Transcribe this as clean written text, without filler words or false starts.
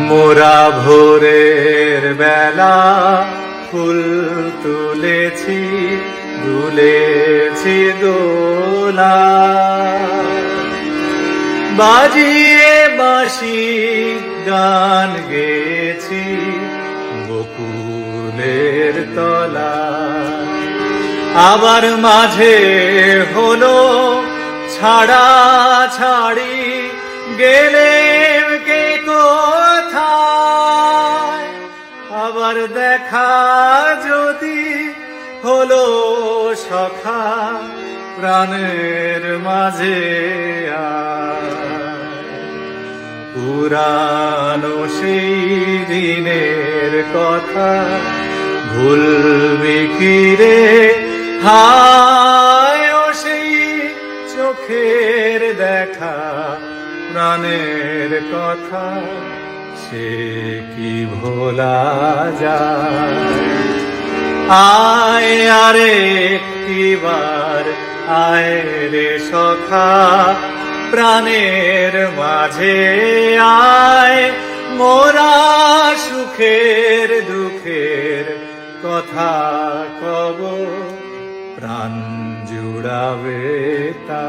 মোরা ভোরের বেলা ফুল তুলেছি, দুলেছি দোলা, বাজিয়ে বাঁশি গান গেয়েছি বকুলের তলা। আবার মাঝে হলো ছাড়া ছাড়ি, গেলেম কে কোথায়, আবার দেখা যদি হলো সখা প্রাণের মাঝে পুরানো সেই দিনের কথা ভুলবি কি রে, হায় ও সেই চোখের দেখা প্রাণের কথা সে কি ভোলা যায়। আয় আরে একটিবার আয় রে সখা প্রাণের মাঝে আয়, মোরা সুখের দুঃখের কথা কব, প্রাণ জুড়াবে তা।